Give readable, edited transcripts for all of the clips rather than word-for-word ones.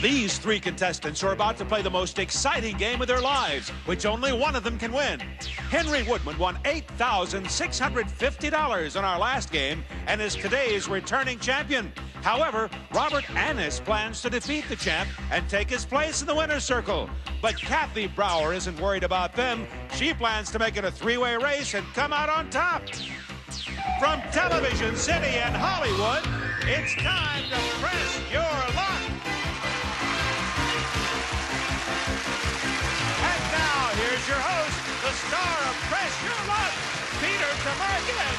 These three contestants are about to play the most exciting game of their lives, which only one of them can win. Henri Woodman won $8,650 in our last game and is today's returning champion. However, Robert Annis plans to defeat the champ and take his place in the winner's circle. But Cathy Brower isn't worried about them. She plans to make it a three-way race and come out on top. From Television City and Hollywood, it's time to press your luck. And now, here's your host, the star of Press Your Luck, Peter Tamarkin.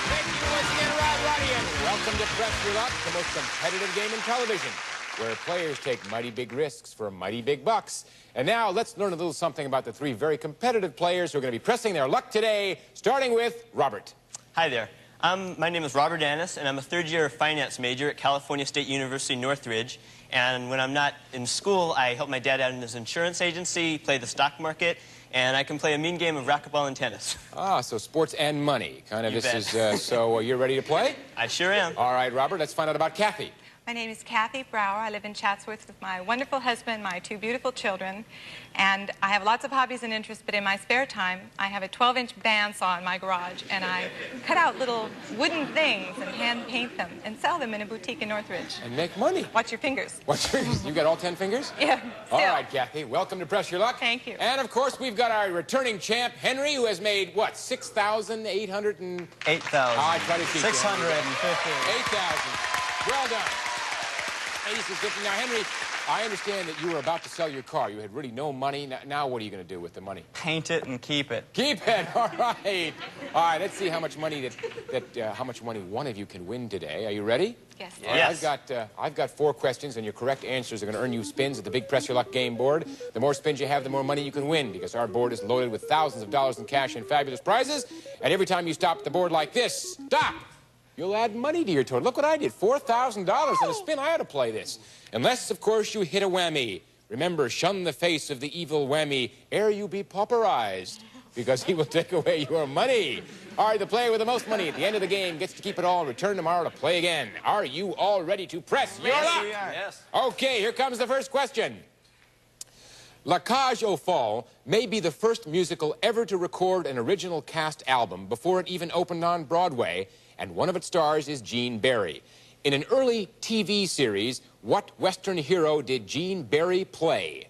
Thank you once again, Roddy, and welcome to Press Your Luck, the most competitive game in television, where players take mighty big risks for mighty big bucks. And now, let's learn a little something about the three very competitive players who are going to be pressing their luck today, starting with Robert. Hi there. My name is Robert Annis, and I'm a third-year finance major at California State University, Northridge. And when I'm not in school, I help my dad out in his insurance agency, play the stock market, and I can play a mean game of racquetball and tennis. Ah, so sports and money. Kind of, You this bet. is, so you're ready to play? I sure am. All right, Robert, let's find out about Cathy. My name is Cathy Brower. I live in Chatsworth with my wonderful husband, my two beautiful children, and I have lots of hobbies and interests, but in my spare time, I have a 12-inch bandsaw in my garage, and I cut out little wooden things and hand paint them and sell them in a boutique in Northridge. And make money. Watch your fingers. Watch your fingers. You got all 10 fingers? Yeah, All still. right, Cathy, welcome to Press Your Luck. Thank you. And, of course, we've got our returning champ, Henri, who has made, what, 6,800 and... 8,000. I try to keep 650. 8,000. Well done. 8,650. Now, Henri, I understand that you were about to sell your car. You had really no money. Now what are you going to do with the money? Paint it and keep it. Keep it. All right. All right. Let's see how much money how much money one of you can win today. Are you ready? Yes. All right, Yes. I've got 4 questions, and your correct answers are going to earn you spins at the big Press Your Luck game board. The more spins you have, the more money you can win, because our board is loaded with thousands of dollars in cash and fabulous prizes. And every time you stop the board like this, stop, you'll add money to your total. Look what I did, $4,000 in a spin. I ought to play this. Unless, of course, you hit a whammy. Remember, shun the face of the evil whammy ere you be pauperized, because he will take away your money. All right, the player with the most money at the end of the game gets to keep it all and return tomorrow to play again. Are you all ready to press your luck? Yes, we are. Yes. Okay, here comes the first question. La Cage aux Folles may be the first musical ever to record an original cast album before it even opened on Broadway, and one of its stars is Gene Barry. In an early TV series, what Western hero did Gene Barry play?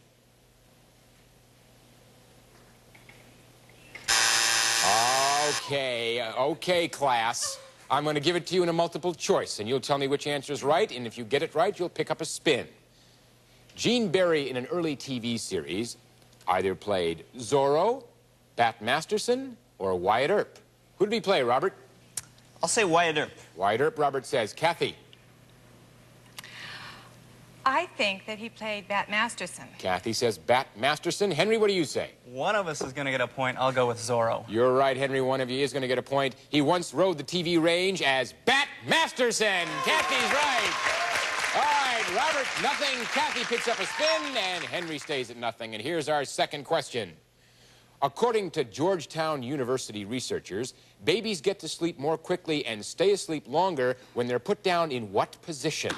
Okay, class. I'm going to give it to you in a multiple choice, and you'll tell me which answer is right, and if you get it right, you'll pick up a spin. Gene Barry, in an early TV series, either played Zorro, Bat Masterson, or Wyatt Earp. Who did he play, Robert? I'll say Wyatt Earp. Wyatt Earp, Robert says. Cathy? I think that he played Bat Masterson. Cathy says Bat Masterson. Henri, what do you say? One of us is going to get a point. I'll go with Zorro. You're right, Henri. One of you is going to get a point. He once rode the TV range as Bat Masterson. Cathy's right. All right, Robert, nothing. Cathy picks up a spin, and Henri stays at nothing. And here's our second question. According to Georgetown University researchers, babies get to sleep more quickly and stay asleep longer when they're put down in what position?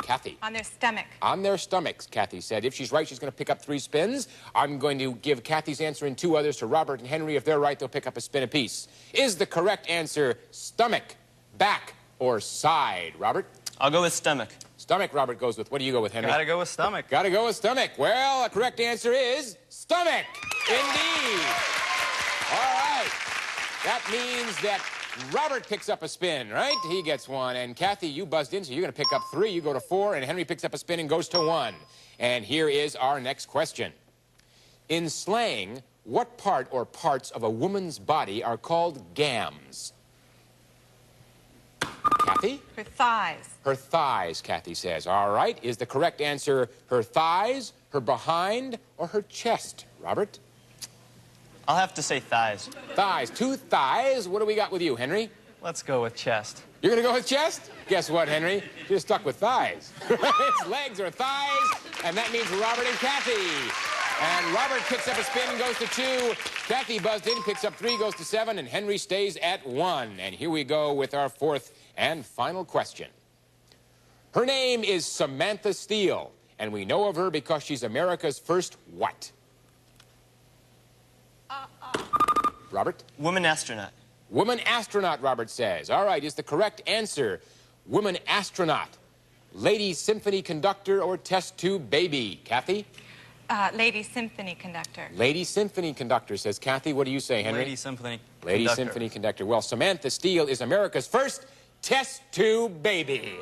Cathy? On their stomach. On their stomachs, Cathy said. If she's right, she's going to pick up 3 spins. I'm going to give Cathy's answer and 2 others to Robert and Henri. If they're right, they'll pick up a spin apiece. Is the correct answer stomach, back, or side? Robert? I'll go with stomach. Stomach, Robert goes with. What do you go with, Henri? Gotta go with stomach. Gotta go with stomach. Well, the correct answer is stomach. Indeed. All right. That means that Robert picks up a spin, right? He gets 1. And Cathy, you buzzed in, so you're going to pick up 3. You go to 4. And Henri picks up a spin and goes to 1. And here is our next question. In slang, what part or parts of a woman's body are called gams? Cathy? Her thighs. Her thighs, Cathy says. All right. Is the correct answer her thighs, her behind, or her chest? Robert? I'll have to say thighs. Thighs. 2 thighs. What do we got with you, Henri? Let's go with chest. You're going to go with chest? Guess what, Henri? You're stuck with thighs. It's legs or thighs, and that means Robert and Cathy. And Robert picks up a spin, goes to 2. Cathy buzzed in, picks up 3, goes to 7. And Henry stays at 1. And here we go with our 4th and final question. Her name is Samantha Steele. And we know of her because she's America's first what? Robert? Woman astronaut. Woman astronaut, Robert says. All right, is the correct answer woman astronaut, lady symphony conductor, or test tube baby? Cathy? Lady symphony conductor. Lady symphony conductor, says Cathy. What do you say, Henry? Lady symphony Lady conductor. symphony conductor. Well, Samantha Steele is America's first test tube baby.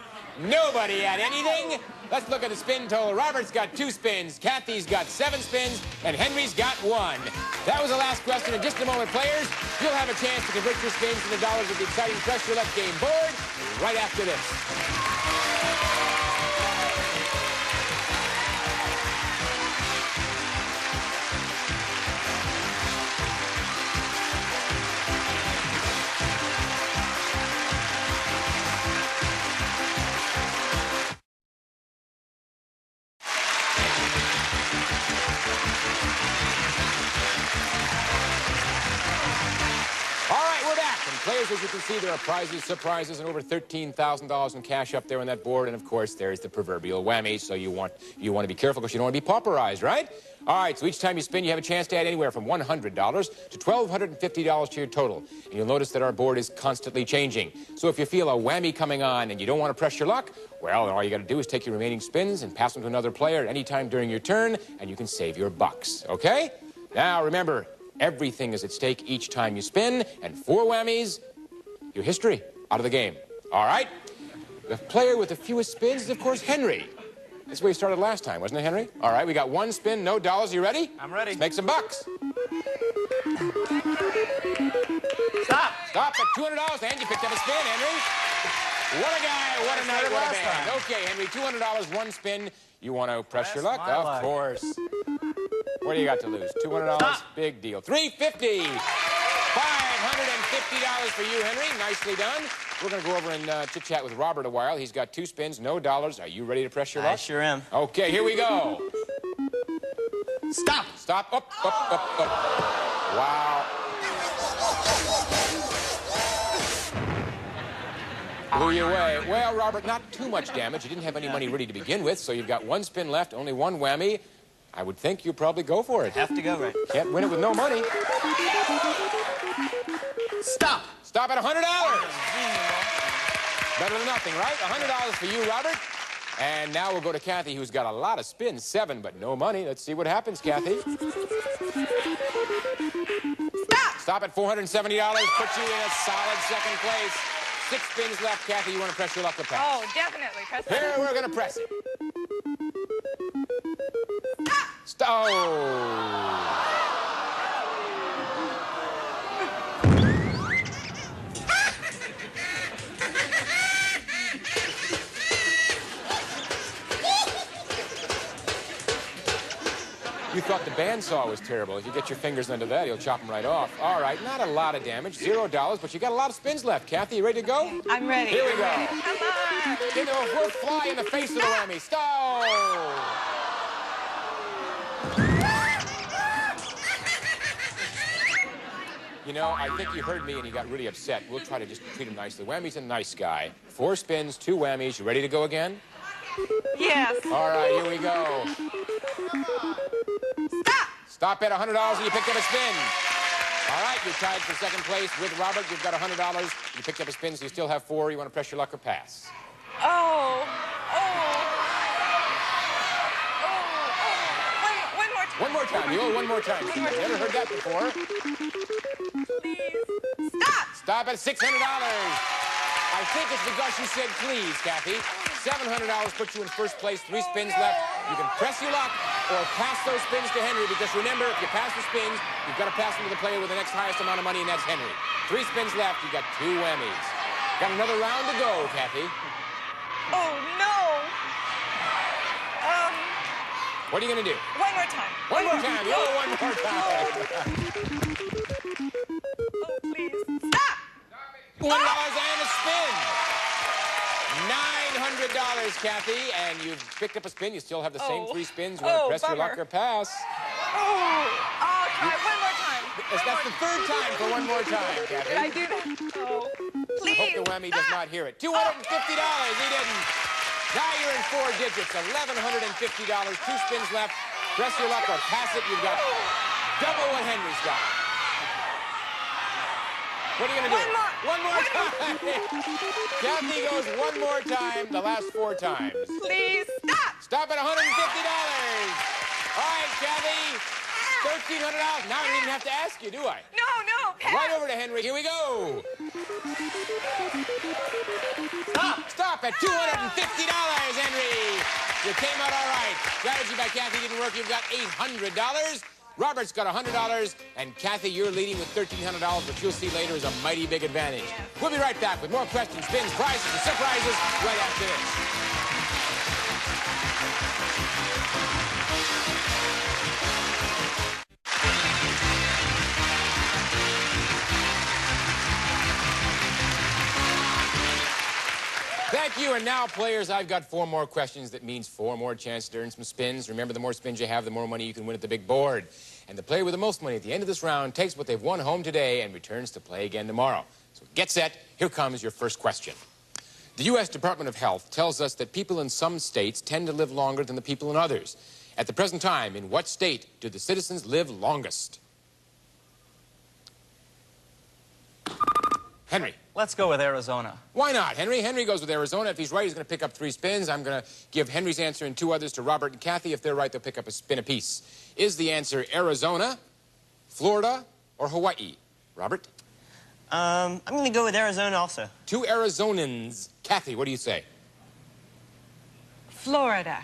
Nobody had anything. Let's look at the spin total. Robert's got 2 spins, Cathy's got 7 spins, and Henry's got 1. That was the last question. In just a moment, players, you'll have a chance to convert your spins into dollars with the exciting Press Your Luck game board right after this. Players, as you can see, there are prizes, surprises, and over $13,000 in cash up there on that board. And, of course, there's the proverbial whammy, so you want to be careful because you don't want to be pauperized, right? All right, so each time you spin, you have a chance to add anywhere from $100 to $1,250 to your total. And you'll notice that our board is constantly changing. So if you feel a whammy coming on and you don't want to press your luck, well, all you got to do is take your remaining spins and pass them to another player at any time during your turn, and you can save your bucks, okay? Now, remember, everything is at stake each time you spin, and 4 whammies, your history out of the game. All right? The player with the fewest spins is, of course, Henry. That's where you started last time, wasn't it, Henry? All right, we got 1 spin, no dollars. You ready? I'm ready. Let's make some bucks. Stop. Stop at $200, and you picked up a spin, Henry. What a guy, what a night, what a band. Okay, Henry, $200, 1 spin. You want to press your luck? Of course. What do you got to lose? $200? Stop. Big deal. $350. $550 for you, Henry. Nicely done. We're going to go over and chit-chat with Robert a while. He's got 2 spins, no dollars. Are you ready to press your luck? I sure am. Okay, here we go. Stop. Stop. Up, up, up, up. Wow. Blew you away. Well, Robert, not too much damage. You didn't have any money ready to begin with, so you've got 1 spin left, only 1 whammy. I would think you probably go for it. Have to go, right? Can't win it with no money. Stop. Stop at $100. Better than nothing, right? $100 for you, Robert. And now we'll go to Cathy, who's got a lot of spins, 7, but no money. Let's see what happens, Cathy. Stop at $470. Puts you in a solid 2nd place. 6 spins left, Cathy. You want to press your luck or pass? Oh, definitely. Press it. Here, we're going to press it. Oh. You thought the bandsaw was terrible. If you get your fingers under that, he'll chop them right off. All right, not a lot of damage, $0, but you got a lot of spins left. Cathy, you ready to go? I'm ready. Here we go. Come on. You know, we'll fly in the face of the whammy. Stop! You know, I think you heard me and he got really upset. We'll try to just treat him nicely. Whammy's a nice guy. 4 spins, 2 whammies. You ready to go again? Yes. All right, here we go. Stop at $100 and you picked up a spin. All right, you're tied for 2nd place with Robert. You've got $100. You picked up a spin, so you still have 4. You want to press your luck or pass? Oh. One more time. One more time. You owe 1 more time. Never heard that before. Please. Stop. Stop at $600. I think it's because you said please, Cathy. $700 puts you in 1st place. 3 spins left. You can press your luck or pass those spins to Henry, because remember, if you pass the spins, you've got to pass them to the player with the next highest amount of money, and that's Henry. 3 spins left. You've got 2 whammies. Got another round to go, Cathy. Oh, no. What are you going to do? One more time. One more time. You owe 1 more time. Oh, please. Stop. $1 and a spin. $900, Cathy, and you've picked up a spin. You still have the same 3 spins. You want to press your luck or pass? try one more time. That's the third time for one more time, Cathy. Did I do that? Oh, please. Hope the whammy does not hear it. $250. He didn't. Now you're in 4 digits. $1,150. 2 spins left. Press your luck or pass it. You've got double what Henry's got. What are you going to do? One more time. Cathy goes one more time, the last 4 times. Please stop. Stop at $150. All right, Cathy. $1,300. Now I don't even have to ask you, do I? No, pass. Right over to Henry. Here we go. Stop at $250, Henry. You came out all right. Strategy by Cathy didn't work. You've got $800. Robert's got $100. And Cathy, you're leading with $1,300, which you'll see later is a mighty big advantage. Yes. We'll be right back with more questions, spins, prizes, and surprises right after this. Thank you, and now, players, I've got 4 more questions. That means 4 more chances to earn some spins. Remember, the more spins you have, the more money you can win at the big board. And the player with the most money at the end of this round takes what they've won home today and returns to play again tomorrow. So get set. Here comes your first question. The U.S. Department of Health tells us that people in some states tend to live longer than the people in others. At the present time, in what state do the citizens live longest? Henry. Let's go with Arizona. Why not, Henry? Henry goes with Arizona. If he's right, he's going to pick up 3 spins. I'm going to give Henry's answer and 2 others to Robert and Cathy. If they're right, they'll pick up a spin apiece. Is the answer Arizona, Florida, or Hawaii? Robert? I'm going to go with Arizona also. 2 Arizonans. Cathy, what do you say? Florida.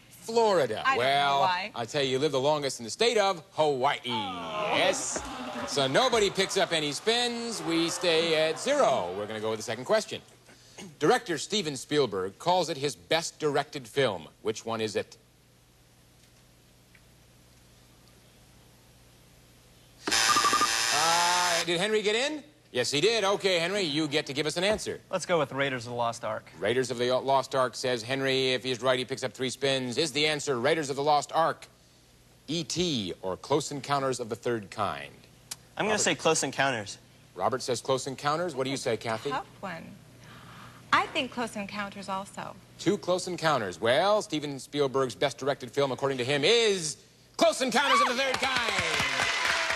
Florida. I don't know why. I'll tell you, you live the longest in the state of Hawaii. Yes. So nobody picks up any spins. We stay at 0. We're going to go with the second question. Director Steven Spielberg calls it his best directed film. Which one is it? Did Henry get in? Yes, he did. Okay, Henry, you get to give us an answer. Let's go with Raiders of the Lost Ark. Raiders of the Lost Ark, says Henry. If he's right, he picks up 3 spins. Is the answer Raiders of the Lost Ark, E.T., or Close Encounters of the Third Kind? I'm going to say Close Encounters. Robert says Close Encounters. What do you say, Cathy? Tough one. I think Close Encounters also. 2 Close Encounters. Well, Steven Spielberg's best directed film, according to him, is Close Encounters of the Third Kind.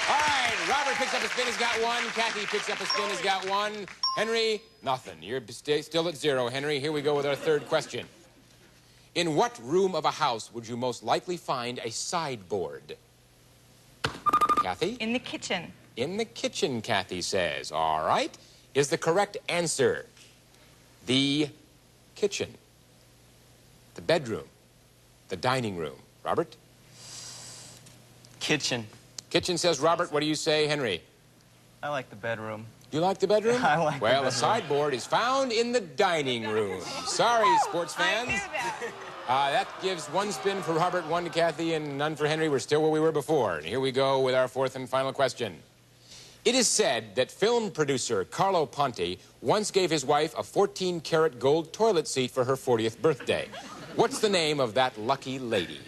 All right, Robert picks up a spin, he's got 1. Cathy picks up a spin, has got 1. Henry, nothing. You're still at 0, Henry. Here we go with our third question. In what room of a house would you most likely find a sideboard? Cathy? In the kitchen. In the kitchen, Cathy says. All right. Is the correct answer the kitchen, the bedroom, the dining room? Robert? Kitchen. Kitchen, says Robert. What do you say, Henry? I like the bedroom. Do you like the bedroom? I like the Well, bedroom. the sideboard is found in the dining room. Sorry, sports fans. I knew that. That gives 1 spin for Robert, 1 to Cathy, and none for Henry. We're still where we were before. And here we go with our 4th and final question. It is said that film producer Carlo Ponti once gave his wife a 14-karat gold toilet seat for her 40th birthday. What's the name of that lucky lady?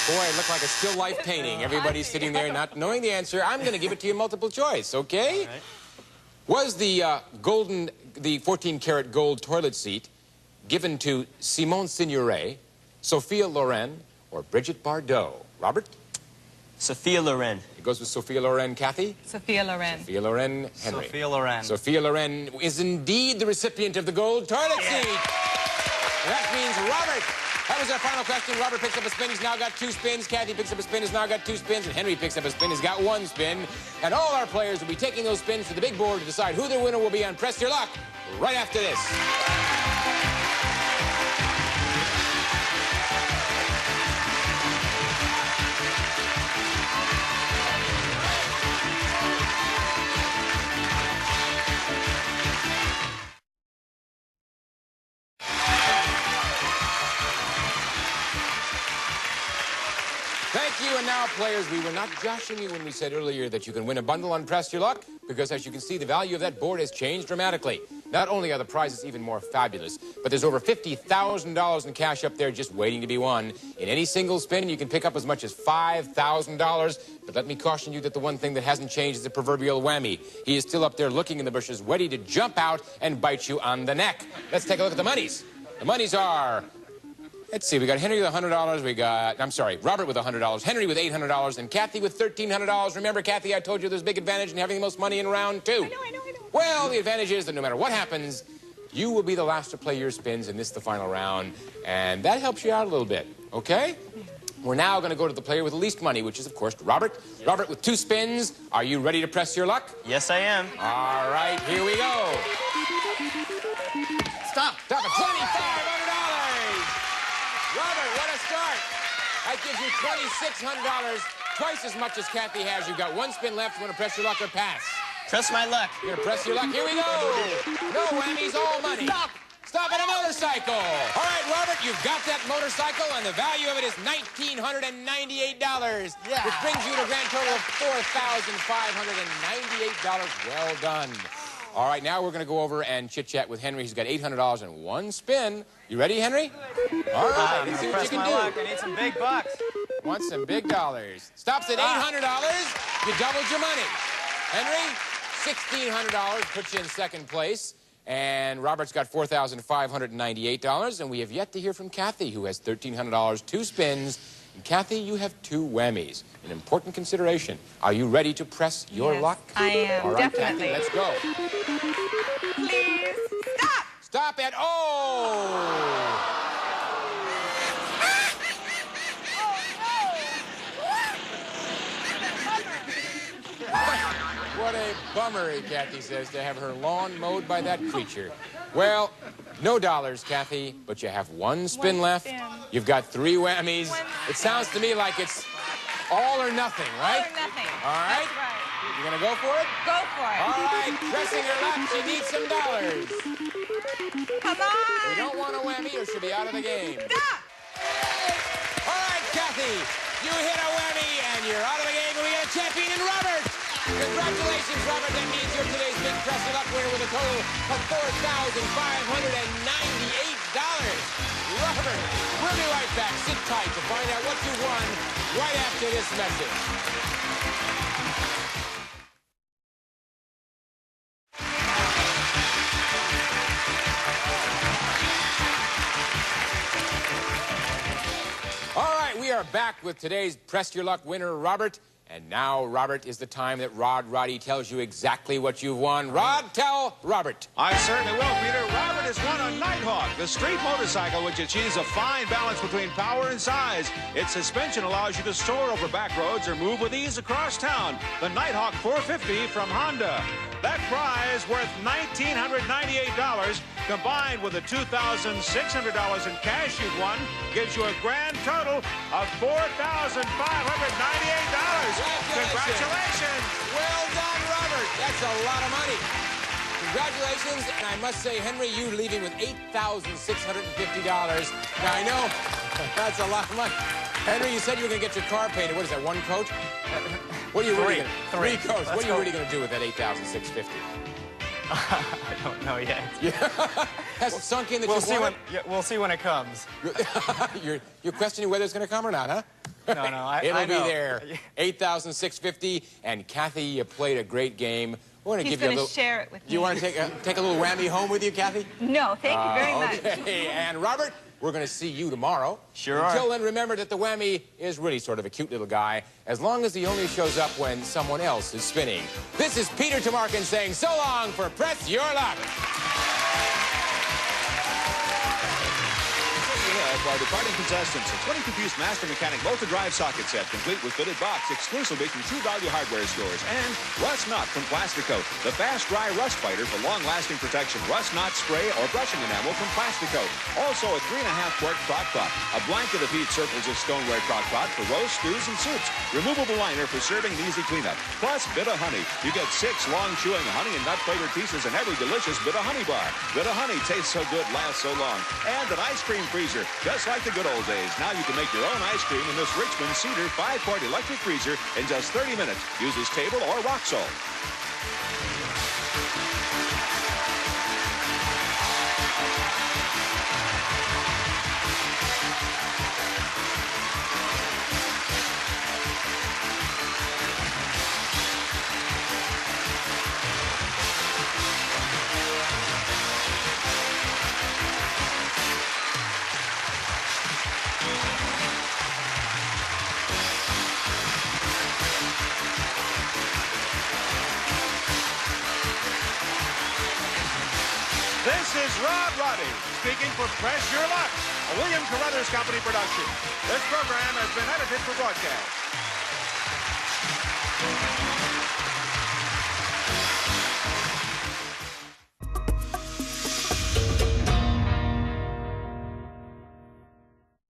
Boy, it looked like a still life painting. Everybody's sitting there not knowing the answer. I'm going to give it to you multiple choice, okay? All right. Was the 14-karat gold toilet seat given to Simone Signoret, Sophia Loren, or Brigitte Bardot? Robert? Sophia Loren. It goes with Sophia Loren. Cathy? Sophia Loren. Sophia Loren. Henry? Sophia Loren. Sophia Loren is indeed the recipient of the gold toilet seat. That means Robert. That was our final question. Robert picks up a spin. He's now got 2 spins. Cathy picks up a spin. He's now got 2 spins. And Henry picks up a spin. He's got 1 spin. And all our players will be taking those spins to the big board to decide who their winner will be on Press Your Luck right after this. Thank you, and now, players, we were not joshing you when we said earlier that you can win a bundle on Press Your Luck, because as you can see, the value of that board has changed dramatically. Not only are the prizes even more fabulous, but there's over $50,000 in cash up there just waiting to be won. In any single spin, you can pick up as much as $5,000. But let me caution you that the one thing that hasn't changed is the proverbial whammy. He is still up there looking in the bushes, ready to jump out and bite you on the neck. Let's take a look at the monies. The monies are... Let's see, we got Henry with $100. Robert with $100, Henry with $800, and Cathy with $1,300. Remember, Cathy, I told you there's a big advantage in having the most money in round two. I know. Well, the advantage is that no matter what happens, you will be the last to play your spins in this, the final round, and that helps you out a little bit, okay? We're now going to go to the player with the least money, which is, of course, Robert. Robert with 2 spins. Are you ready to press your luck? Yes, I am. All right, here we go. Stop. Stop at $2,500. Robert, what a start. That gives you $2,600, twice as much as Cathy has. You've got 1 spin left. You want to press your luck or pass? Press my luck. You're going to press your luck. Here we go. No whammies, all money. Stop. Stop at a motorcycle. All right, Robert, you've got that motorcycle, and the value of it is $1,998, Yeah. which brings you to a grand total of $4,598. Well done. All right, now we're going to go over and chit-chat with Henry. He's got $800 and 1 spin. You ready, Henry? All right, let's see what you can do. Luck. I need some big bucks. Want some big dollars. Stops at $800. You doubled your money. Henry, $1,600 puts you in second place. And Robert's got $4,598. And we have yet to hear from Cathy, who has $1,300, 2 spins. And Cathy, you have 2 whammies. An important consideration. Are you ready to press your luck? I am, All right, definitely. Cathy, let's go. Please, stop! Stop at... Oh! What a bummer, Cathy says, to have her lawn mowed by that creature. Well, no dollars, Cathy, but you have 1 spin left. You've got 3 whammies. It sounds to me like it's all or nothing, right? All or nothing. All right? That's right. You gonna go for it? Go for it. All right, pressing her luck, she needs some dollars. Come on. We don't want a whammy or she'll be out of the game. Stop. All right, Cathy, you hit a whammy and you're out of the game, and we got a champion in Robert. Congratulations, Robert. That means you're today's big press your luck winner with a total of $4,598. Robert, we'll be right back. Sit tight to find out what you won right after this message. All right, we are back with today's Press Your Luck winner, Robert. And now, Robert, is the time that Roddy tells you exactly what you've won. Rod, tell Robert. I certainly will, Peter. Robert has won a Nighthawk, the street motorcycle which achieves a fine balance between power and size. Its suspension allows you to soar over back roads or move with ease across town. The Nighthawk 450 from Honda. That prize, worth $1,998, combined with the $2,600 in cash you've won, gives you a grand total of $4,598. Congratulations! Well done, Robert. That's a lot of money. Congratulations, and I must say, Henry, you leaving with $8,650. Now, I know that's a lot of money. Henry, you said you were going to get your car painted. What is that, 1 coat? What are you really gonna, 3 coats. What are you really going to do with that $8,650? I don't know yet. Has it sunk in that We'll you see want we'll see when it comes. it? You're questioning whether it's going to come or not, huh? No, I It'll be know. there. $8,650. And Cathy, you played a great game. We're going to He's give you a going little. to share it with me. Do you want to take a little whammy home with you, Cathy? No, thank you very much. Okay. And Robert, we're going to see you tomorrow. Sure are. Until then, remember that the whammy is really sort of a cute little guy, as long as he only shows up when someone else is spinning. This is Peter Tamarkin saying so long for Press Your Luck. Our departing contestants, a 20-piece Master Mechanic multi-drive socket set, complete with fitted box, exclusively from True Value Hardware stores, and Rust Knot from Plastico, the fast dry rust fighter for long-lasting protection. Rust Knot spray or brushing enamel from Plastico. Also a 3.5-quart crock pot, a blanket of heat circles of stoneware crock pot for roast, stews, and soups. Removable liner for serving and easy cleanup. Plus Bit of Honey. You get 6 long-chewing honey and nut-flavored pieces in every delicious Bit of Honey bar. Bit of Honey tastes so good, lasts so long. And an ice cream freezer. Just like the good old days, now you can make your own ice cream in this Richmond Cedar 5-quart electric freezer in just 30 minutes. Uses table or rock salt. This is Rod Roddy speaking for Press Your Luck, a William Carruthers Company production. This program has been edited for broadcast.